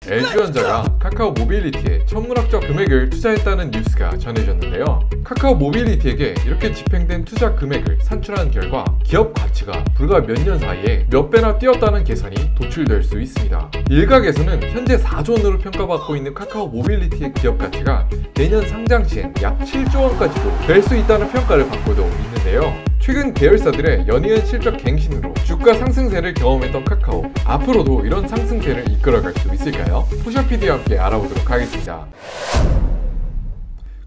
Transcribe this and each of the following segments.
LG전자가 카카오 모빌리티에 천문학적 금액을 투자했다는 뉴스가 전해졌는데요. 카카오 모빌리티에게 이렇게 집행된 투자 금액을 산출한 결과 기업 가치가 불과 몇 년 사이에 몇 배나 뛰었다는 계산이 도출될 수 있습니다. 일각에서는 현재 4조 원으로 평가받고 있는 카카오 모빌리티의 기업 가치가 내년 상장 시엔 약 7조 원까지도 될 수 있다는 평가를 받고도 있는데요. 최근 계열사들의 연이은 실적 갱신으로 주가 상승세를 경험했던 카카오, 앞으로도 이런 상승세를 이끌어갈 수 있을까요? 포샤PD와 함께 알아보도록 하겠습니다.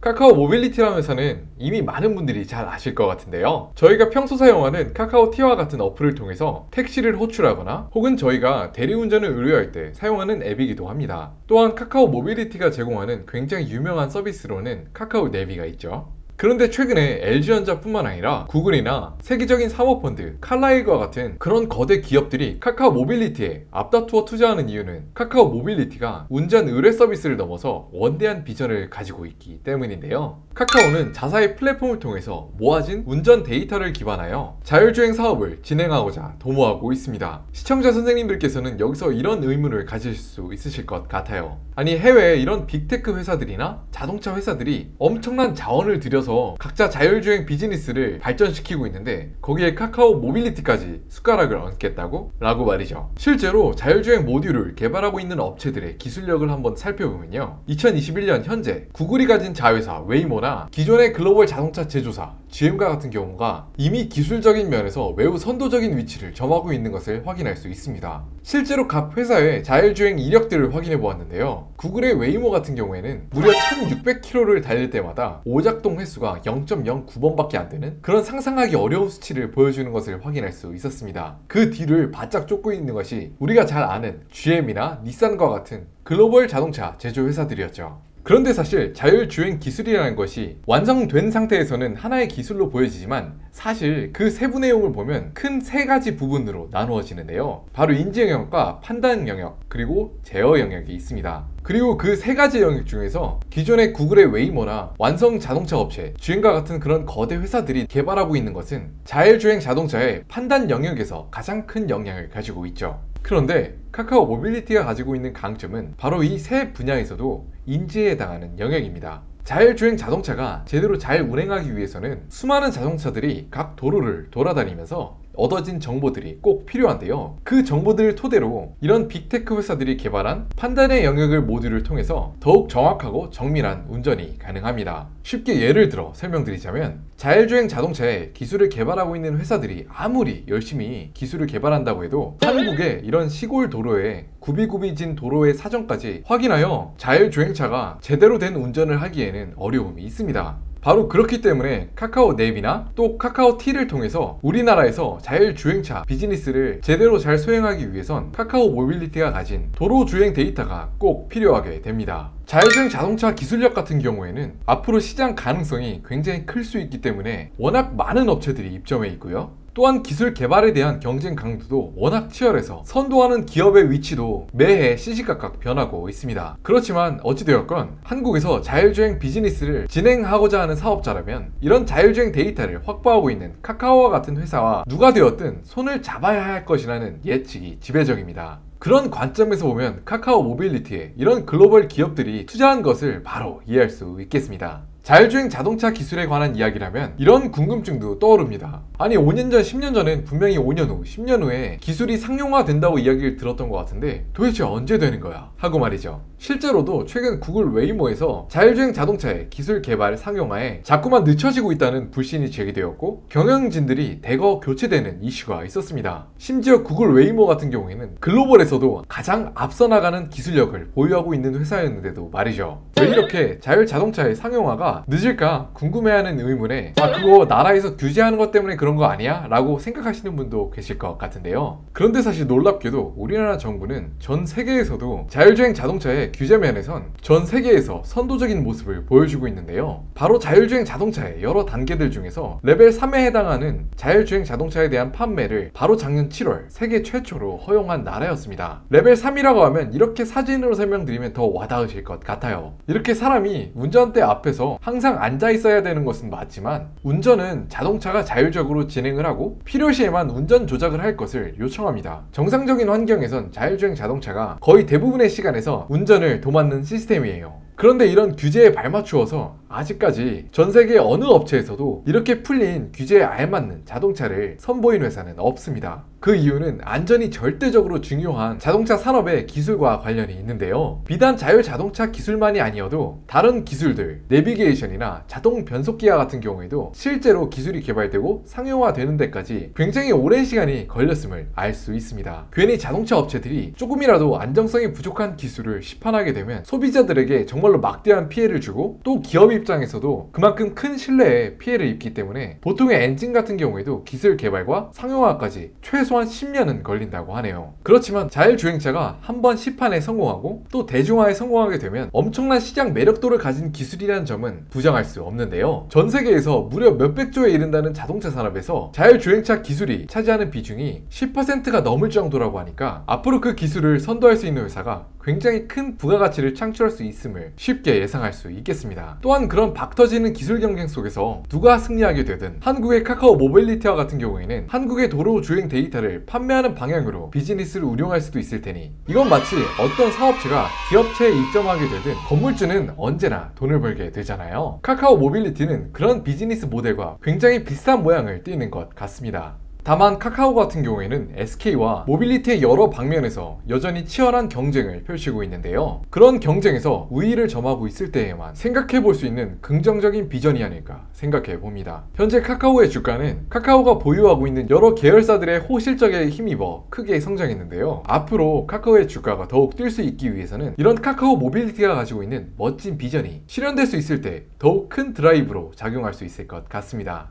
카카오 모빌리티라는 회사는 이미 많은 분들이 잘 아실 것 같은데요. 저희가 평소 사용하는 카카오티와 같은 어플을 통해서 택시를 호출하거나 혹은 저희가 대리운전을 의뢰할 때 사용하는 앱이기도 합니다. 또한 카카오 모빌리티가 제공하는 굉장히 유명한 서비스로는 카카오 내비가 있죠. 그런데 최근에 LG전자뿐만 아니라 구글이나 세계적인 사모펀드, 칼라일과 같은 그런 거대 기업들이 카카오 모빌리티에 앞다투어 투자하는 이유는 카카오 모빌리티가 운전 의뢰 서비스를 넘어서 원대한 비전을 가지고 있기 때문인데요. 카카오는 자사의 플랫폼을 통해서 모아진 운전 데이터를 기반하여 자율주행 사업을 진행하고자 도모하고 있습니다. 시청자 선생님들께서는 여기서 이런 의문을 가질 수 있으실 것 같아요. 아니, 해외에 이런 빅테크 회사들이나 자동차 회사들이 엄청난 자원을 들여서 각자 자율주행 비즈니스를 발전시키고 있는데 거기에 카카오 모빌리티까지 숟가락을 얹겠다고? 라고 말이죠. 실제로 자율주행 모듈을 개발하고 있는 업체들의 기술력을 한번 살펴보면요, 2021년 현재 구글이 가진 자회사 웨이모나 기존의 글로벌 자동차 제조사 GM과 같은 경우가 이미 기술적인 면에서 매우 선도적인 위치를 점하고 있는 것을 확인할 수 있습니다. 실제로 각 회사의 자율주행 이력들을 확인해 보았는데요, 구글의 웨이모 같은 경우에는 무려 1600km를 달릴 때마다 오작동 횟수가 0.09번밖에 안 되는 그런 상상하기 어려운 수치를 보여주는 것을 확인할 수 있었습니다. 그 뒤를 바짝 쫓고 있는 것이 우리가 잘 아는 GM이나 닛산과 같은 글로벌 자동차 제조 회사들이었죠. 그런데 사실 자율주행 기술이라는 것이 완성된 상태에서는 하나의 기술로 보여지지만 사실 그 세부 내용을 보면 큰 세 가지 부분으로 나누어지는데요. 바로 인지 영역과 판단 영역, 그리고 제어 영역이 있습니다. 그리고 그 세 가지 영역 중에서 기존의 구글의 웨이모나 완성 자동차 업체, GM과 같은 그런 거대 회사들이 개발하고 있는 것은 자율주행 자동차의 판단 영역에서 가장 큰 영향을 가지고 있죠. 그런데 카카오 모빌리티가 가지고 있는 강점은 바로 이 세 분야에서도 인지에 해당하는 영역입니다. 자율주행 자동차가 제대로 잘 운행하기 위해서는 수많은 자동차들이 각 도로를 돌아다니면서 얻어진 정보들이 꼭 필요한데요. 그 정보들을 토대로 이런 빅테크 회사들이 개발한 판단의 영역을 모듈을 통해서 더욱 정확하고 정밀한 운전이 가능합니다. 쉽게 예를 들어 설명드리자면, 자율주행 자동차에 기술을 개발하고 있는 회사들이 아무리 열심히 기술을 개발한다고 해도 한국의 이런 시골 도로에 굽이굽이진 도로의 사정까지 확인하여 자율주행차가 제대로 된 운전을 하기에는 어려움이 있습니다. 바로 그렇기 때문에 카카오 내비나 또 카카오 T를 통해서 우리나라에서 자율주행차 비즈니스를 제대로 잘 수행하기 위해선 카카오 모빌리티가 가진 도로주행 데이터가 꼭 필요하게 됩니다. 자율주행 자동차 기술력 같은 경우에는 앞으로 시장 가능성이 굉장히 클 수 있기 때문에 워낙 많은 업체들이 입점해 있고요. 또한 기술 개발에 대한 경쟁 강도도 워낙 치열해서 선도하는 기업의 위치도 매해 시시각각 변하고 있습니다. 그렇지만 어찌되었건 한국에서 자율주행 비즈니스를 진행하고자 하는 사업자라면 이런 자율주행 데이터를 확보하고 있는 카카오와 같은 회사와 누가 되었든 손을 잡아야 할 것이라는 예측이 지배적입니다. 그런 관점에서 보면 카카오 모빌리티에 이런 글로벌 기업들이 투자한 것을 바로 이해할 수 있겠습니다. 자율주행 자동차 기술에 관한 이야기라면 이런 궁금증도 떠오릅니다. 아니, 5년 전, 10년 전엔 분명히 5년 후, 10년 후에 기술이 상용화된다고 이야기를 들었던 것 같은데 도대체 언제 되는 거야? 하고 말이죠. 실제로도 최근 구글 웨이모에서 자율주행 자동차의 기술 개발 상용화에 자꾸만 늦춰지고 있다는 불신이 제기되었고 경영진들이 대거 교체되는 이슈가 있었습니다. 심지어 구글 웨이모 같은 경우에는 글로벌에서도 가장 앞서 나가는 기술력을 보유하고 있는 회사였는데도 말이죠. 왜 이렇게 자율자동차의 상용화가 늦을까 궁금해하는 의문에 그거 나라에서 규제하는 것 때문에 그런 거 아니야? 라고 생각하시는 분도 계실 것 같은데요. 그런데 사실 놀랍게도 우리나라 정부는 전 세계에서도 자율주행 자동차의 규제 면에선 전 세계에서 선도적인 모습을 보여주고 있는데요. 바로 자율주행 자동차의 여러 단계들 중에서 레벨 3에 해당하는 자율주행 자동차에 대한 판매를 바로 작년 7월 세계 최초로 허용한 나라였습니다. 레벨 3이라고 하면 이렇게 사진으로 설명드리면 더 와닿으실 것 같아요. 이렇게 사람이 운전대 앞에서 항상 앉아 있어야 되는 것은 맞지만 운전은 자동차가 자율적으로 진행을 하고 필요시에만 운전 조작을 할 것을 요청합니다. 정상적인 환경에선 자율주행 자동차가 거의 대부분의 시간에서 운전을 도맡는 시스템이에요. 그런데 이런 규제에 발맞추어서 아직까지 전 세계 어느 업체에서도 이렇게 풀린 규제에 알맞는 자동차를 선보인 회사는 없습니다. 그 이유는 안전이 절대적으로 중요한 자동차 산업의 기술과 관련이 있는데요. 비단 자율 자동차 기술만이 아니어도 다른 기술들, 내비게이션이나 자동 변속기와 같은 경우에도 실제로 기술이 개발되고 상용화되는 데까지 굉장히 오랜 시간이 걸렸음을 알 수 있습니다. 괜히 자동차 업체들이 조금이라도 안정성이 부족한 기술을 시판하게 되면 소비자들에게 정말로 막대한 피해를 주고 또 기업 입장에서도 그만큼 큰 신뢰에 피해를 입기 때문에 보통의 엔진 같은 경우에도 기술 개발과 상용화까지 최소한 10년은 걸린다고 하네요. 그렇지만 자율주행차가 한번 시판에 성공하고 또 대중화에 성공하게 되면 엄청난 시장 매력도를 가진 기술이라는 점은 부정할 수 없는데요. 전 세계에서 무려 몇백 조에 이른다는 자동차 산업에서 자율주행차 기술이 차지하는 비중이 10%가 넘을 정도라고 하니까 앞으로 그 기술을 선도할 수 있는 회사가 굉장히 큰 부가가치를 창출할 수 있음을 쉽게 예상할 수 있겠습니다. 또한 그런 박터지는 기술 경쟁 속에서 누가 승리하게 되든 한국의 카카오 모빌리티와 같은 경우에는 한국의 도로 주행 데이터를 판매하는 방향으로 비즈니스를 운영할 수도 있을 테니 이건 마치 어떤 사업체가 기업체에 입점하게 되든 건물주는 언제나 돈을 벌게 되잖아요. 카카오 모빌리티는 그런 비즈니스 모델과 굉장히 비슷한 모양을 띠는 것 같습니다. 다만 카카오 같은 경우에는 SK와 모빌리티의 여러 방면에서 여전히 치열한 경쟁을 펼치고 있는데요. 그런 경쟁에서 우위를 점하고 있을 때에만 생각해 볼 수 있는 긍정적인 비전이 아닐까 생각해 봅니다. 현재 카카오의 주가는 카카오가 보유하고 있는 여러 계열사들의 호실적에 힘입어 크게 성장했는데요. 앞으로 카카오의 주가가 더욱 뛸 수 있기 위해서는 이런 카카오 모빌리티가 가지고 있는 멋진 비전이 실현될 수 있을 때 더욱 큰 드라이브로 작용할 수 있을 것 같습니다.